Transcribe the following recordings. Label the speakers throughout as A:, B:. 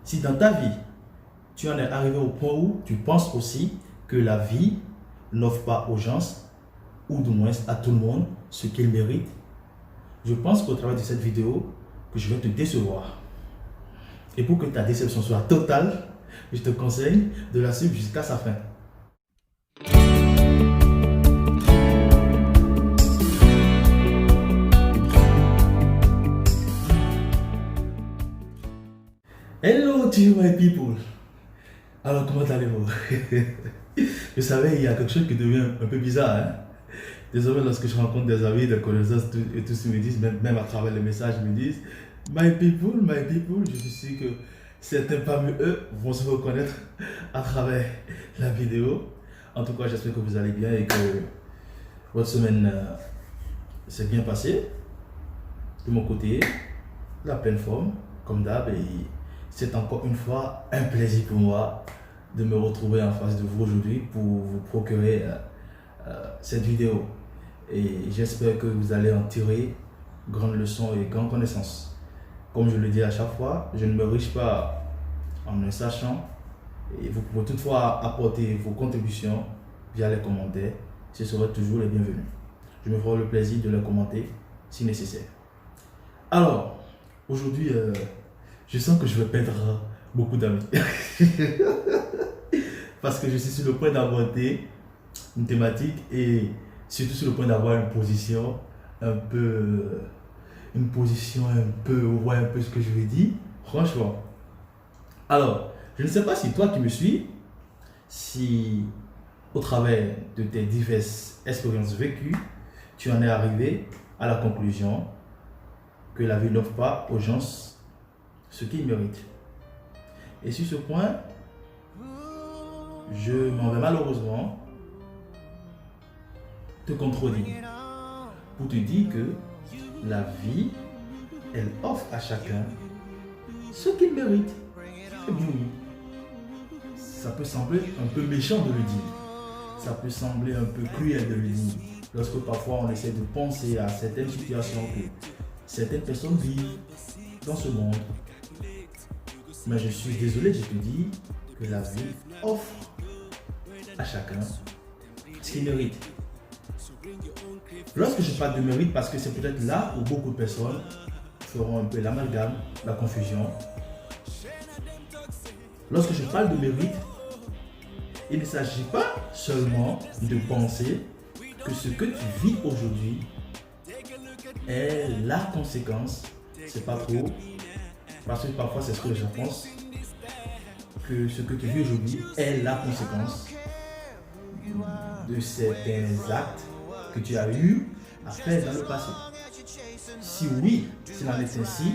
A: Si dans ta vie, tu en es arrivé au point où tu penses aussi que la vie n'offre pas aux gens, ou du moins à tout le monde, ce qu'ils méritent, je pense qu'au travers de cette vidéo, que je vais te décevoir. Et pour que ta déception soit totale, je te conseille de la suivre jusqu'à sa fin. Hello to you my people. Alors comment allez-vous? Je savais il y a quelque chose qui devient un peu bizarre. Hein? Désormais lorsque je rencontre des amis, des connaissances et tous me disent, même à travers les messages, ils me disent my people, je suis sûr que certains parmi eux vont se reconnaître à travers la vidéo. En tout cas, j'espère que vous allez bien et que votre semaine s'est bien passée. De mon côté, la pleine forme, comme d'hab, et c'est encore une fois un plaisir pour moi de me retrouver en face de vous aujourd'hui pour vous procurer cette vidéo. Et j'espère que vous allez en tirer grandes leçons et grandes connaissances. Comme je le dis à chaque fois, je ne me riche pas en ne sachant, et vous pouvez toutefois apporter vos contributions via les commentaires, ce sera toujours les bienvenus. Je me ferai le plaisir de les commenter si nécessaire. Alors, aujourd'hui, je sens que je vais perdre beaucoup d'amis. Parce que je suis sur le point d'aborder une thématique et surtout sur le point d'avoir une position un peu... vous voyez un peu ce que je veux dire, franchement. Alors, je ne sais pas si toi qui me suis, si au travers de tes diverses expériences vécues, tu en es arrivé à la conclusion que la vie n'offre pas aux gens ce qu'ils méritent. Et sur ce point, je m'en vais malheureusement te contredire pour te dire que la vie, elle offre à chacun ce qu'il mérite. Et bien oui, ça peut sembler un peu méchant de le dire, ça peut sembler un peu cruel de le dire, lorsque parfois on essaie de penser à certaines situations que certaines personnes vivent dans ce monde. Mais je suis désolé de te dire que la vie offre à chacun ce qu'il mérite. Lorsque je parle de mérite, parce que c'est peut-être là où beaucoup de personnes feront un peu l'amalgame, la confusion. Lorsque je parle de mérite, il ne s'agit pas seulement de penser que ce que tu vis aujourd'hui est la conséquence, c'est pas trop, parce que parfois c'est ce que les gens pensent, que ce que tu vis aujourd'hui est la conséquence de certains actes que tu as eu à faire dans le passé. Si oui, s'il en est ainsi,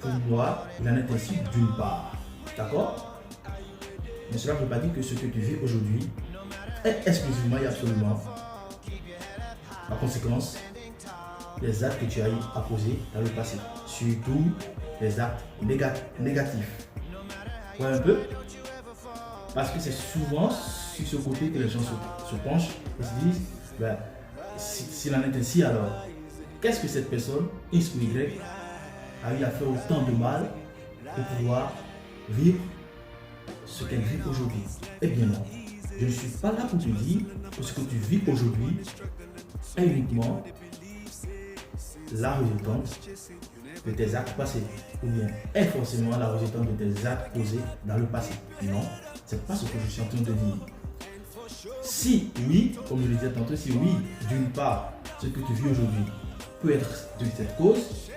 A: pour moi, il en est ainsi d'une part. D'accord? Mais cela ne veut pas dire que ce que tu vis aujourd'hui est exclusivement et absolument la conséquence des actes que tu as eu à poser dans le passé. Surtout les actes négatifs. Ouais, un peu. Parce que c'est souvent sur ce côté que les gens se penchent et se disent, ben, s'il en est ainsi, alors qu'est-ce que cette personne, X ou Y, a eu à faire autant de mal pour pouvoir vivre ce qu'elle vit aujourd'hui? Eh bien non, je ne suis pas là pour te dire que ce que tu vis aujourd'hui est uniquement la résultante de tes actes passés, ou bien est forcément la résultante de tes actes posés dans le passé. Non, c'est pas ce que je suis en train de dire. Si oui, comme je le disais tantôt, si oui, d'une part, ce que tu vis aujourd'hui peut être de cette cause,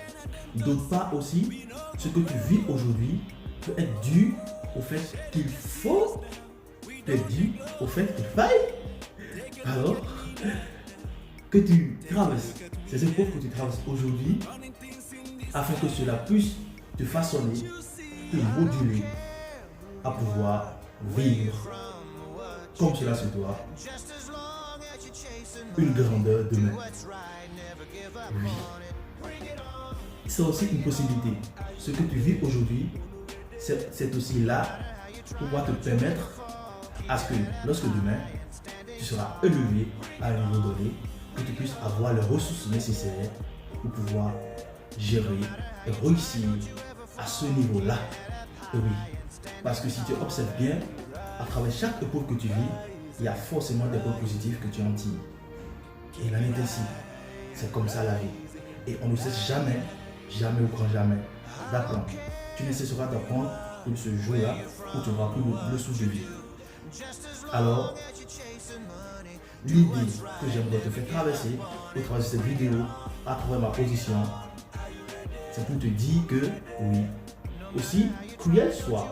A: d'autre part aussi, ce que tu vis aujourd'hui peut être dû au fait qu'il faut, peut-être dû au fait qu'il faille, alors, que tu traverses ces épreuves que tu traverses aujourd'hui, afin que cela puisse te façonner, te moduler à pouvoir vivre comme cela se doit, une grandeur demain. Oui. C'est aussi une possibilité. Ce que tu vis aujourd'hui, c'est aussi là pour pouvoir te permettre à ce que lorsque demain, tu seras élevé à un niveau donné, que tu puisses avoir les ressources nécessaires pour pouvoir gérer et réussir à ce niveau-là Et oui, parce que si tu observes bien, à travers chaque épreuve que tu vis, il y a forcément des points positifs que tu en tires. Et il en est ainsi. C'est comme ça la vie. Et on ne cesse jamais, jamais au grand jamais, d'apprendre. Tu ne cesseras d'apprendre pour ce jour-là où tu auras pris le sou de vie. Alors, l'idée que j'aimerais te faire traverser au travers de cette vidéo, à travers ma position, c'est pour te dire que oui, aussi cruel soit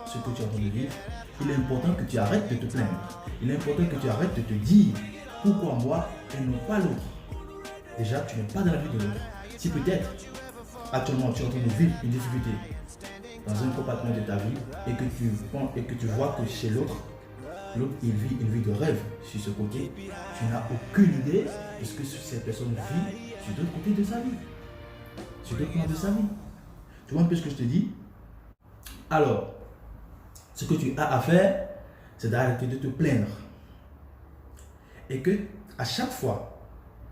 A: ce que tu es en train de vivre, il est important que tu arrêtes de te plaindre. Il est important que tu arrêtes de te dire pourquoi moi et non pas l'autre. Déjà, tu n'es pas dans la vie de l'autre. Si peut-être actuellement tu es en train de vivre une difficulté dans un compartiment de ta vie et que tu vois que chez l'autre il vit une vie de rêve sur ce côté, tu n'as aucune idée de ce que cette personne vit sur l'autre côté de sa vie. Sur l'autre côté de sa vie. Tu vois un peu ce que je te dis? Alors, ce que tu as à faire, c'est d'arrêter de te plaindre. Et que à chaque fois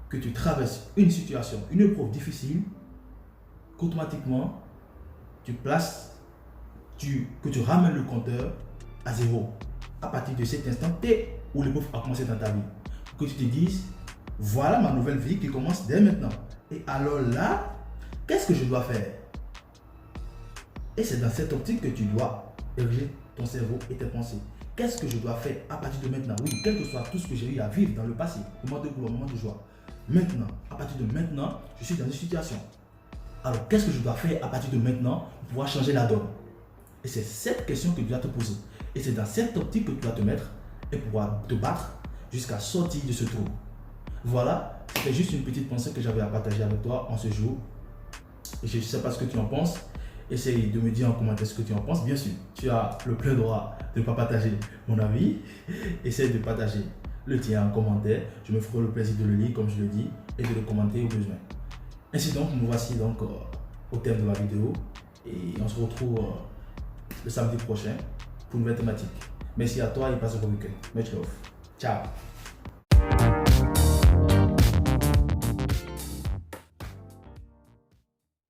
A: que tu traverses une situation, une épreuve difficile, qu'automatiquement, que tu ramènes le compteur à zéro. À partir de cet instant T où l'épreuve a commencé dans ta vie. Que tu te dises, voilà ma nouvelle vie qui commence dès maintenant. Et alors là, qu'est-ce que je dois faire? Et c'est dans cette optique que tu dois ériger ton cerveau et tes pensées. Qu'est-ce que je dois faire à partir de maintenant? Oui, quel que soit tout ce que j'ai eu à vivre dans le passé, moment de gloire, moment de joie. Maintenant, à partir de maintenant, je suis dans une situation. Alors, qu'est-ce que je dois faire à partir de maintenant pour pouvoir changer la donne? Et c'est cette question que tu dois te poser. Et c'est dans cette optique que tu dois te mettre et pouvoir te battre jusqu'à sortir de ce trou. Voilà, c'était juste une petite pensée que j'avais à partager avec toi en ce jour. Et je ne sais pas ce que tu en penses. Essaye de me dire en commentaire ce que tu en penses. Bien sûr, tu as le plein droit de ne pas partager mon avis. Essaye de partager le tien en commentaire. Je me ferai le plaisir de le lire comme je le dis et de le commenter au besoin. Ainsi donc, nous voici donc au terme de la vidéo. Et on se retrouve le samedi prochain pour une nouvelle thématique. Merci à toi et passe au bon week-end. Much love. Ciao.